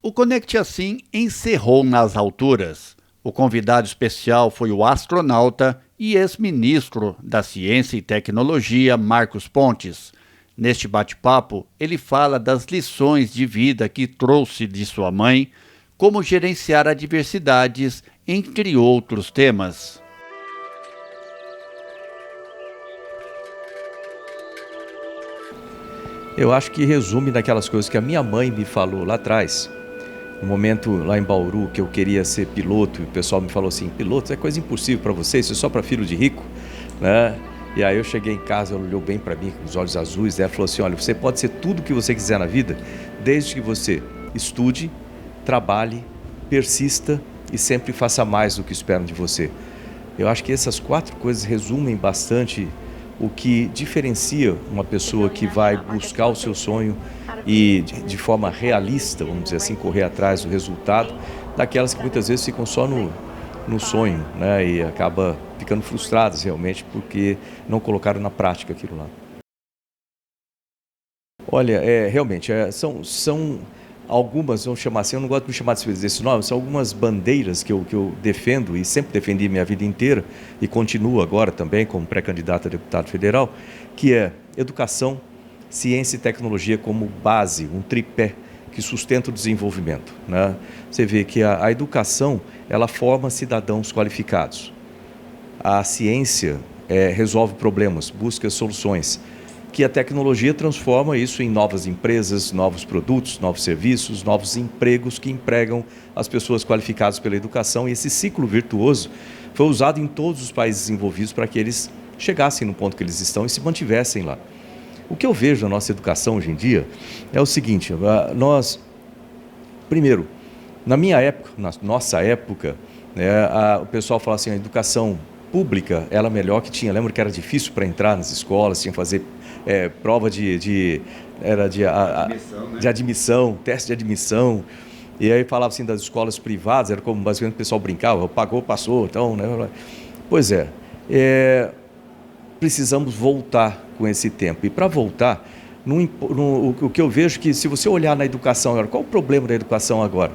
O Conecte Assim encerrou nas alturas. O convidado especial foi o astronauta e ex-ministro da Ciência e Tecnologia, Marcos Pontes. Neste bate-papo, ele fala das lições de vida que trouxe de sua mãe, como gerenciar adversidades, entre outros temas. Eu acho que resume naquelas coisas que a minha mãe me falou lá atrás. Um momento lá em Bauru que eu queria ser piloto e o pessoal me falou assim: piloto é coisa impossível para você, isso é só para filho de rico, né? E aí eu cheguei em casa, ela olhou bem para mim com os olhos azuis, ela falou assim: olha, você pode ser tudo o que você quiser na vida, desde que você estude, trabalhe, persista e sempre faça mais do que esperam de você. Eu acho que essas 4 coisas resumem bastante o que diferencia uma pessoa que vai buscar o seu sonho e de forma realista, vamos dizer assim, correr atrás do resultado, daquelas que muitas vezes ficam só no sonho, né? E acaba ficando frustradas realmente porque não colocaram na prática aquilo lá. Olha, realmente, são algumas, vamos chamar assim, eu não gosto de me chamar desse nome, são algumas bandeiras que eu defendo e sempre defendi minha vida inteira e continuo agora também como pré-candidato a deputado federal, que é educação, ciência e tecnologia como base, um tripé que sustenta o desenvolvimento, né? Você vê que a educação, ela forma cidadãos qualificados. A ciência resolve problemas, busca soluções, que a tecnologia transforma isso em novas empresas, novos produtos, novos serviços, novos empregos que empregam as pessoas qualificadas pela educação. E esse ciclo virtuoso foi usado em todos os países desenvolvidos para que eles chegassem no ponto que eles estão e se mantivessem lá. O que eu vejo na nossa educação hoje em dia é o seguinte: primeiro, na minha época, na nossa época, né, o pessoal fala assim, a educação pública era melhor que tinha. Lembra que era difícil para entrar nas escolas, tinha que fazer prova de admissão, teste de admissão. E aí falava assim das escolas privadas, era como basicamente o pessoal brincava, pagou, passou, então, né? Pois precisamos voltar com esse tempo. E para voltar, o que eu vejo que se você olhar na educação agora, qual o problema da educação agora?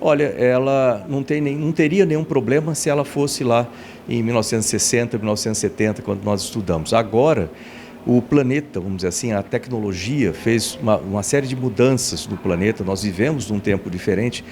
Olha, ela não teria nenhum problema se ela fosse lá em 1960, 1970, quando nós estudamos. Agora, o planeta, vamos dizer assim, a tecnologia fez uma série de mudanças no planeta, nós vivemos num tempo diferente,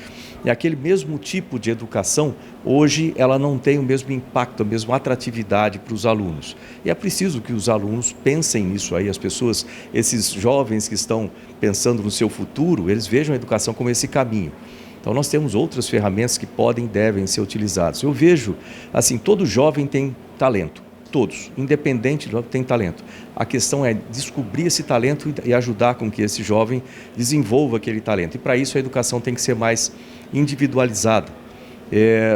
e aquele mesmo tipo de educação, hoje, ela não tem o mesmo impacto, a mesma atratividade para os alunos. E é preciso que os alunos pensem nisso aí, as pessoas, esses jovens que estão pensando no seu futuro, eles vejam a educação como esse caminho. Então, nós temos outras ferramentas que podem e devem ser utilizadas. Eu vejo, assim, todo jovem tem talento. Todos, independente do que tem talento. A questão é descobrir esse talento e ajudar com que esse jovem desenvolva aquele talento. E para isso a educação tem que ser mais individualizada.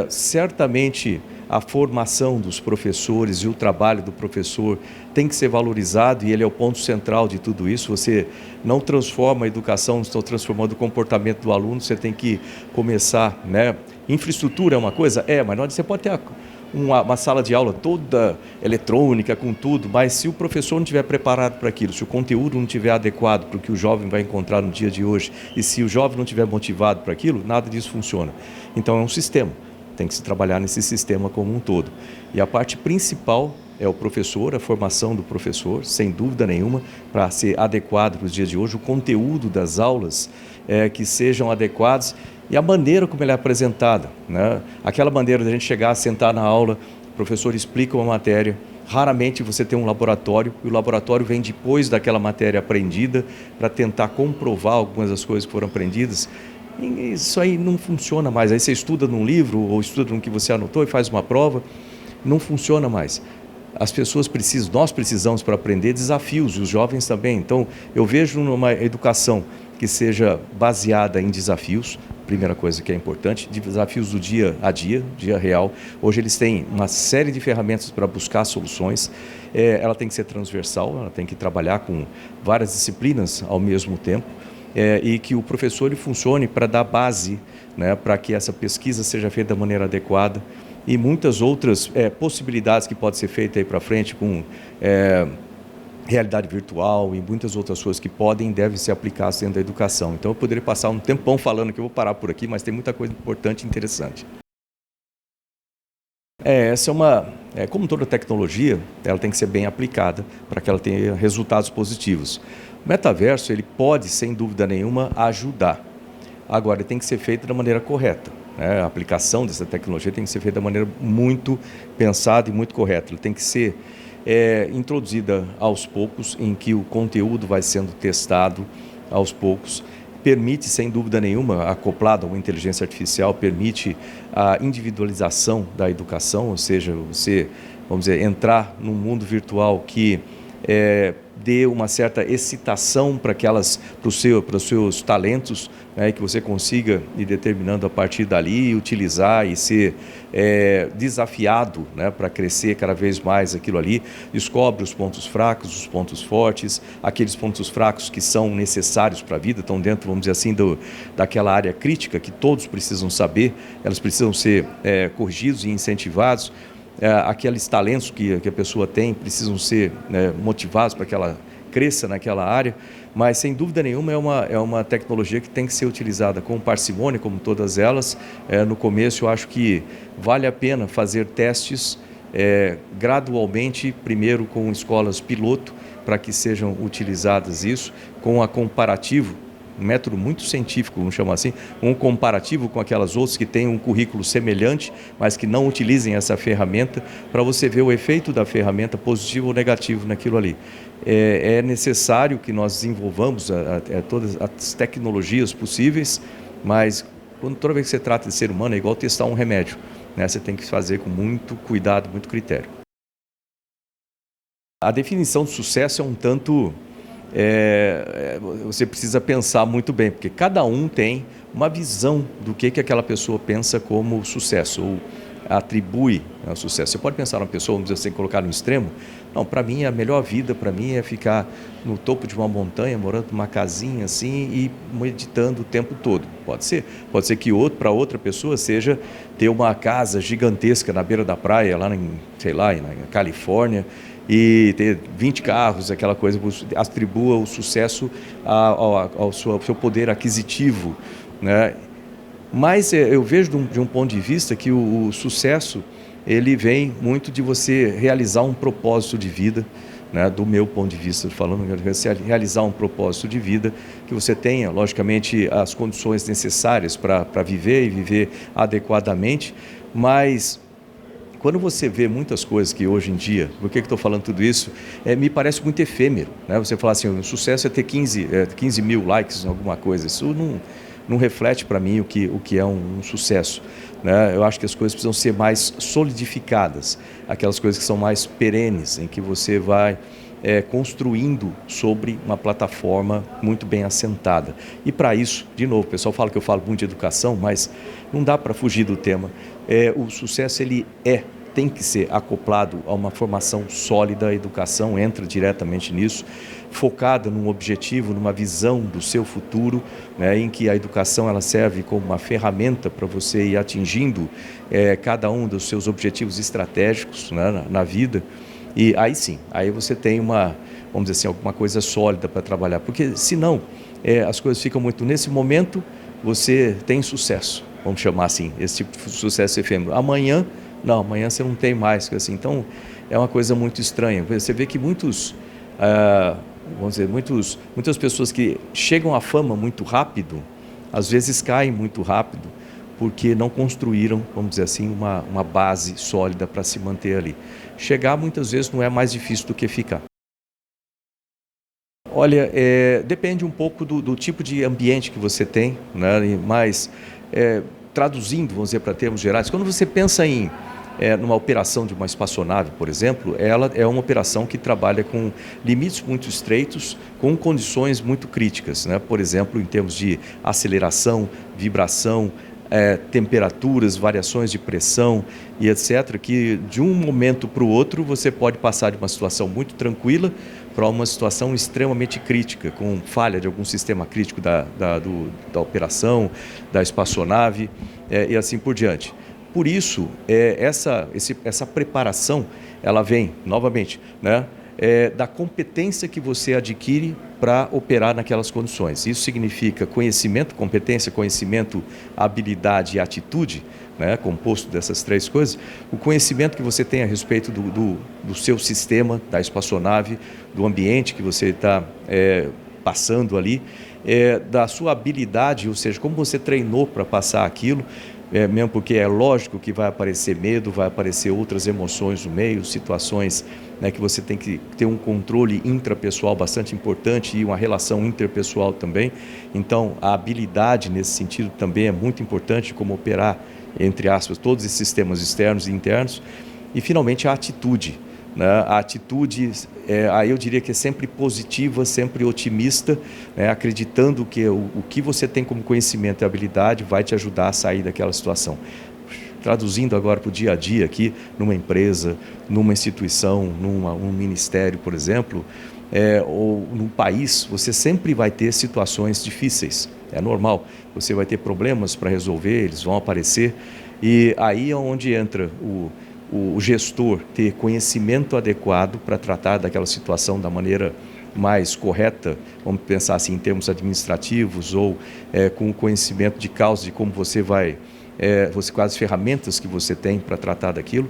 Certamente a formação dos professores e o trabalho do professor tem que ser valorizado e ele é o ponto central de tudo isso. Você não transforma a educação, estou transformando o comportamento do aluno, você tem que começar, né? Infraestrutura é uma coisa? Mas não, você pode ter uma sala de aula toda eletrônica, com tudo, mas se o professor não estiver preparado para aquilo, se o conteúdo não estiver adequado para o que o jovem vai encontrar no dia de hoje, e se o jovem não estiver motivado para aquilo, nada disso funciona. Então é um sistema, tem que se trabalhar nesse sistema como um todo. E a parte principal é o professor, a formação do professor, sem dúvida nenhuma, para ser adequado para os dias de hoje, o conteúdo das aulas que sejam adequados, e a maneira como ela é apresentada, né? Aquela maneira de a gente chegar, sentar na aula, o professor explica uma matéria, raramente você tem um laboratório, e o laboratório vem depois daquela matéria aprendida, para tentar comprovar algumas das coisas que foram aprendidas. E isso aí não funciona mais. Aí você estuda num livro, ou estuda no que você anotou e faz uma prova, não funciona mais. As pessoas precisam, nós precisamos para aprender desafios, e os jovens também. Então, eu vejo numa educação que seja baseada em desafios, primeira coisa que é importante, desafios do dia a dia real. Hoje eles têm uma série de ferramentas para buscar soluções, ela tem que ser transversal, ela tem que trabalhar com várias disciplinas ao mesmo tempo, e que o professor ele funcione para dar base, né, para que essa pesquisa seja feita da maneira adequada, e muitas outras possibilidades que podem ser feitas aí para frente com realidade virtual e muitas outras coisas que podem e devem ser aplicadas dentro da educação. Então eu poderia passar um tempão falando que eu vou parar por aqui, mas tem muita coisa importante e interessante. Essa como toda tecnologia, ela tem que ser bem aplicada para que ela tenha resultados positivos. O metaverso, ele pode, sem dúvida nenhuma, ajudar. Agora, ele tem que ser feito da maneira correta. A aplicação dessa tecnologia tem que ser feita da maneira muito pensada e muito correta. Ela tem que ser introduzida aos poucos, em que o conteúdo vai sendo testado aos poucos. Permite, sem dúvida nenhuma, acoplado a uma inteligência artificial, permite a individualização da educação, ou seja, você, vamos dizer, entrar num mundo virtual que dê uma certa excitação para os seus talentos, né, que você consiga ir determinando a partir dali, utilizar e ser desafiado, né, para crescer cada vez mais aquilo ali, descobre os pontos fracos, os pontos fortes, aqueles pontos fracos que são necessários para a vida, estão dentro, vamos dizer assim, daquela área crítica que todos precisam saber, elas precisam ser corrigidos e incentivados. Aqueles talentos que a pessoa tem precisam ser motivados para que ela cresça naquela área, mas sem dúvida nenhuma é uma tecnologia que tem que ser utilizada com parcimônia, como todas elas. No começo eu acho que vale a pena fazer testes gradualmente, primeiro com escolas piloto, para que sejam utilizadas isso, com a comparativo, um método muito científico, vamos chamar assim, um comparativo com aquelas outras que têm um currículo semelhante, mas que não utilizem essa ferramenta, para você ver o efeito da ferramenta positivo ou negativo naquilo ali. É necessário que nós desenvolvamos todas as tecnologias possíveis, mas toda vez que você trata de ser humano é igual testar um remédio, né? Você tem que fazer com muito cuidado, muito critério. A definição de sucesso é um tanto... você precisa pensar muito bem, porque cada um tem uma visão do que aquela pessoa pensa como sucesso, ou atribui ao sucesso. Você pode pensar numa pessoa, vamos dizer assim, colocar no extremo, não, para mim a melhor vida, para mim é ficar no topo de uma montanha, morando numa casinha assim e meditando o tempo todo. Pode ser que para outra pessoa seja ter uma casa gigantesca na beira da praia, lá na Califórnia, e ter 20 carros, aquela coisa, atribua o sucesso ao seu poder aquisitivo, né? Mas eu vejo de um ponto de vista que o sucesso, ele vem muito de você realizar um propósito de vida, né? Do meu ponto de vista, falando, você realizar um propósito de vida, que você tenha, logicamente, as condições necessárias para viver e viver adequadamente, mas... Quando você vê muitas coisas que hoje em dia, por que estou falando tudo isso, me parece muito efêmero, né? Você falar assim, o sucesso é ter 15 mil likes em alguma coisa, isso não reflete para mim o que é um sucesso, né? Eu acho que as coisas precisam ser mais solidificadas, aquelas coisas que são mais perenes, em que você vai construindo sobre uma plataforma muito bem assentada. E para isso, de novo, o pessoal fala que eu falo muito de educação, mas não dá para fugir do tema. O sucesso tem que ser acoplado a uma formação sólida, a educação entra diretamente nisso, focada num objetivo, numa visão do seu futuro, né, em que a educação ela serve como uma ferramenta para você ir atingindo cada um dos seus objetivos estratégicos, né, na vida. E aí sim, aí você tem vamos dizer assim, alguma coisa sólida para trabalhar, porque senão as coisas ficam muito... Nesse momento você tem sucesso, vamos chamar assim, esse tipo de sucesso efêmero. Amanhã você não tem mais, assim. Então é uma coisa muito estranha. Você vê que muitas pessoas que chegam à fama muito rápido, às vezes caem muito rápido, porque não construíram, vamos dizer assim, uma base sólida para se manter ali. Chegar muitas vezes não é mais difícil do que ficar. Olha, depende um pouco do tipo de ambiente que você tem, né? Mas traduzindo, vamos dizer, para termos gerais, quando você pensa numa operação de uma espaçonave, por exemplo, ela é uma operação que trabalha com limites muito estreitos, com condições muito críticas, né? Por exemplo, em termos de aceleração, vibração, temperaturas, variações de pressão e etc., que de um momento para o outro você pode passar de uma situação muito tranquila para uma situação extremamente crítica, com falha de algum sistema crítico da operação, da espaçonave e assim por diante. Por isso, essa preparação, ela vem, novamente, né? da competência que você adquire para operar naquelas condições. Isso significa conhecimento, competência, conhecimento, habilidade e atitude, né, composto dessas três coisas. O conhecimento que você tem a respeito do seu sistema, da espaçonave, do ambiente que você está passando ali, da sua habilidade, ou seja, como você treinou para passar aquilo, mesmo porque é lógico que vai aparecer medo, vai aparecer outras emoções no meio, situações, né, que você tem que ter um controle intrapessoal bastante importante e uma relação interpessoal também. Então, a habilidade nesse sentido também é muito importante, como operar, entre aspas, todos esses sistemas externos e internos. E, finalmente, a atitude. Né? A atitude, aí eu diria que é sempre positiva, sempre otimista, né? Acreditando que o que você tem como conhecimento e habilidade vai te ajudar a sair daquela situação. Traduzindo agora para o dia a dia aqui, numa empresa, numa instituição, num ministério, por exemplo, ou num país, você sempre vai ter situações difíceis, é normal. Você vai ter problemas para resolver, eles vão aparecer, e aí é onde entra o gestor ter conhecimento adequado para tratar daquela situação da maneira mais correta, vamos pensar assim em termos administrativos, ou com o conhecimento de causa de como você vai, com as ferramentas que você tem para tratar daquilo,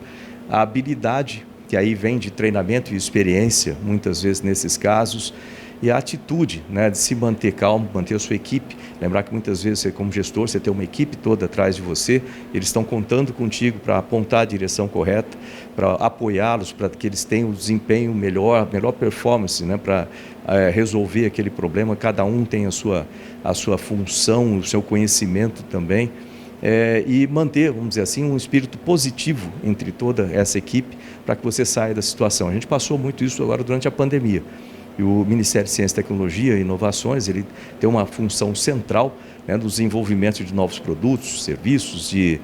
a habilidade, que aí vem de treinamento e experiência, muitas vezes nesses casos, e a atitude, né, de se manter calmo, manter a sua equipe. Lembrar que muitas vezes, você, como gestor, você tem uma equipe toda atrás de você, eles estão contando contigo para apontar a direção correta, para apoiá-los, para que eles tenham o desempenho melhor, a melhor performance, né, para resolver aquele problema. Cada um tem a sua função, o seu conhecimento também, e manter, vamos dizer assim, um espírito positivo entre toda essa equipe para que você saia da situação. A gente passou muito isso agora durante a pandemia. E o Ministério de Ciência, Tecnologia e Inovações, ele tem uma função central, né, do desenvolvimento de novos produtos, serviços, de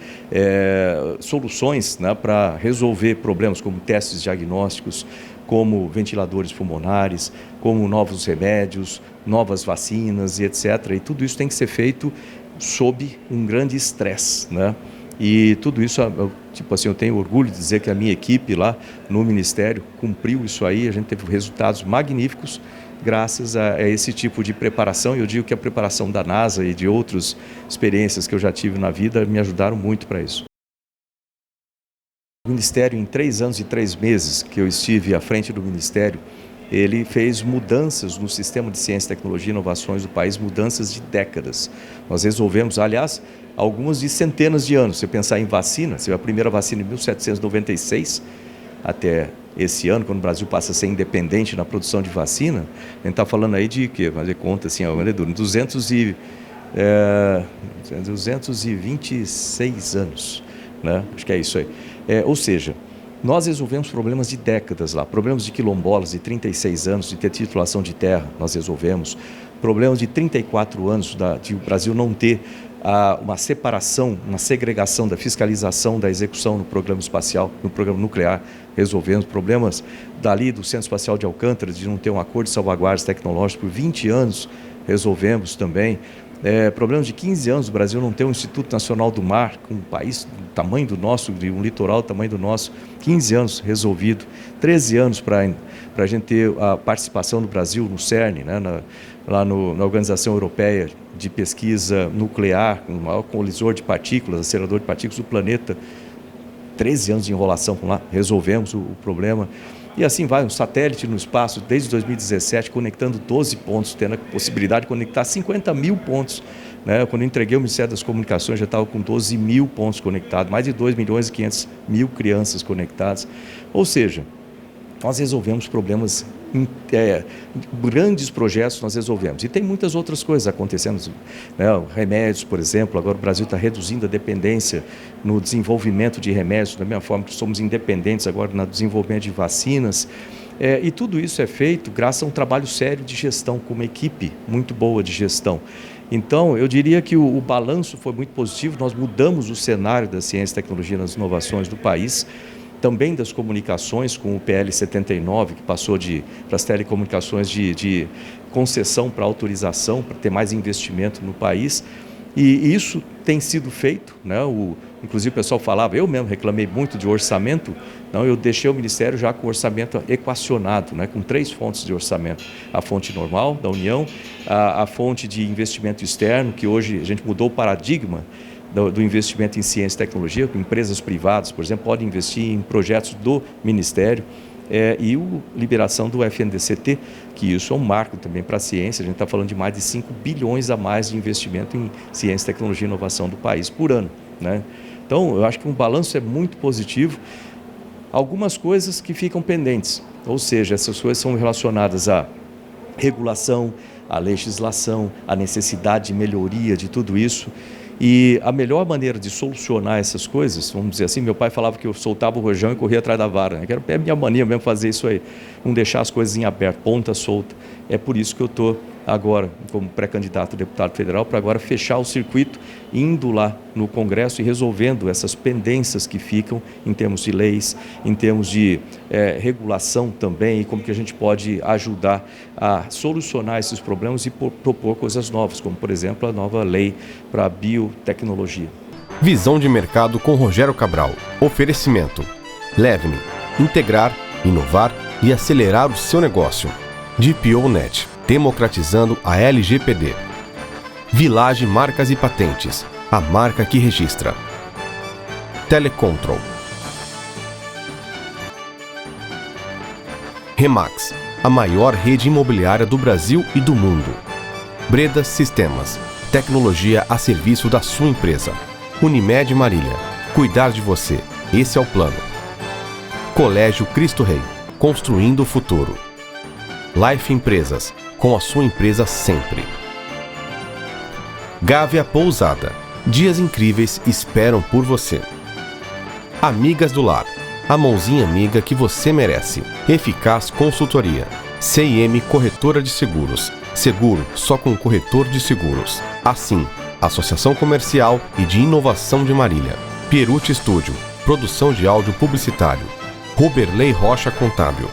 soluções, né, para resolver problemas como testes diagnósticos, como ventiladores pulmonares, como novos remédios, novas vacinas e etc. E tudo isso tem que ser feito sob um grande estresse, né? E tudo isso, tipo assim, eu tenho orgulho de dizer que a minha equipe lá no Ministério cumpriu isso aí, a gente teve resultados magníficos graças a esse tipo de preparação, e eu digo que a preparação da NASA e de outras experiências que eu já tive na vida me ajudaram muito para isso. O Ministério, em 3 anos e 3 meses que eu estive à frente do Ministério, ele fez mudanças no sistema de ciência, tecnologia e inovações do país, mudanças de décadas. Nós resolvemos, aliás, algumas de centenas de anos. Você pensar em vacina, a primeira vacina em 1796, até esse ano, quando o Brasil passa a ser independente na produção de vacina, a gente está falando aí de quê? Fazer conta assim, 226 anos, né? Acho que é isso aí. Ou seja, nós resolvemos problemas de décadas lá, problemas de quilombolas de 36 anos de ter titulação de terra, nós resolvemos. Problemas de 34 anos de o Brasil não ter uma separação, uma segregação da fiscalização da execução no programa espacial, no programa nuclear, resolvemos. Problemas dali do Centro Espacial de Alcântara, de não ter um acordo de salvaguardas tecnológicas por 20 anos, resolvemos também. Problemas de 15 anos, o Brasil não tem um Instituto Nacional do Mar, com um país do tamanho do nosso, de um litoral do tamanho do nosso, 15 anos resolvido, 13 anos para a gente ter a participação do Brasil no CERN, né, na Organização Europeia de Pesquisa Nuclear, o maior colisor de partículas, acelerador de partículas do planeta, 13 anos de enrolação lá, resolvemos o problema. E assim vai, um satélite no espaço, desde 2017, conectando 12 pontos, tendo a possibilidade de conectar 50 mil pontos. Né? Quando eu entreguei o Ministério das Comunicações, já estava com 12 mil pontos conectados, mais de 2.500.000 crianças conectadas. Ou seja, nós resolvemos problemas, grandes projetos nós resolvemos. E tem muitas outras coisas acontecendo, né? Remédios, por exemplo, agora o Brasil está reduzindo a dependência no desenvolvimento de remédios, da mesma forma que somos independentes agora no desenvolvimento de vacinas. E tudo isso é feito graças a um trabalho sério de gestão, com uma equipe muito boa de gestão. Então, eu diria que o balanço foi muito positivo, nós mudamos o cenário da ciência, tecnologia e das inovações do país, também das comunicações, com o PL 79, que passou para as telecomunicações de concessão para autorização, para ter mais investimento no país. E isso tem sido feito, né? Inclusive o pessoal falava, eu mesmo reclamei muito de orçamento, então eu deixei o Ministério já com o orçamento equacionado, né? Com 3 fontes de orçamento. A fonte normal da União, a fonte de investimento externo, que hoje a gente mudou o paradigma do investimento em ciência e tecnologia, empresas privadas, por exemplo, podem investir em projetos do Ministério, e a liberação do FNDCT, que isso é um marco também para a ciência. A gente está falando de mais de 5 bilhões a mais de investimento em ciência, tecnologia e inovação do país por ano, né? Então, eu acho que um balanço é muito positivo. Algumas coisas que ficam pendentes, ou seja, essas coisas são relacionadas à regulação, à legislação, à necessidade de melhoria de tudo isso. E a melhor maneira de solucionar essas coisas, vamos dizer assim, meu pai falava que eu soltava o rojão e corria atrás da vara, né? Que era a minha mania mesmo fazer isso aí, não deixar as coisas em aberto, ponta solta. É por isso que eu estou agora, como pré-candidato a deputado federal, para agora fechar o circuito, indo lá no Congresso e resolvendo essas pendências que ficam em termos de leis, em termos de regulação também, e como que a gente pode ajudar a solucionar esses problemas e propor coisas novas, como, por exemplo, a nova lei para a biotecnologia. Visão de mercado com Rogério Cabral. Oferecimento: Levni. Integrar, inovar e acelerar o seu negócio. DPO-Net. Democratizando a LGPD. Village Marcas e Patentes, a marca que registra. Telecontrol. Remax, a maior rede imobiliária do Brasil e do mundo. Breda Sistemas, tecnologia a serviço da sua empresa. Unimed Marília, cuidar de você, esse é o plano. Colégio Cristo Rei, construindo o futuro. Life Empresas, com a sua empresa sempre. Gávea Pousada, dias incríveis esperam por você. Amigas do Lar, a mãozinha amiga que você merece. Eficaz Consultoria. CIM Corretora de Seguros, seguro só com o corretor de seguros. Assim, Associação Comercial e de Inovação de Marília. Pierucci Estúdio, produção de áudio publicitário. Roberley Rocha Contábil.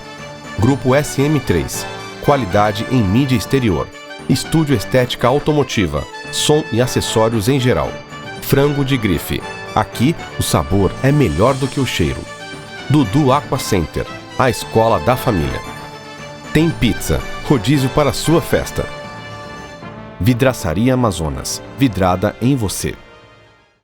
Grupo SM3, qualidade em mídia exterior. Estúdio Estética Automotiva, som e acessórios em geral. Frango de Grife, aqui o sabor é melhor do que o cheiro. Dudu Aqua Center, a escola da família. Tem Pizza, rodízio para sua festa. Vidraçaria Amazonas, vidrada em você.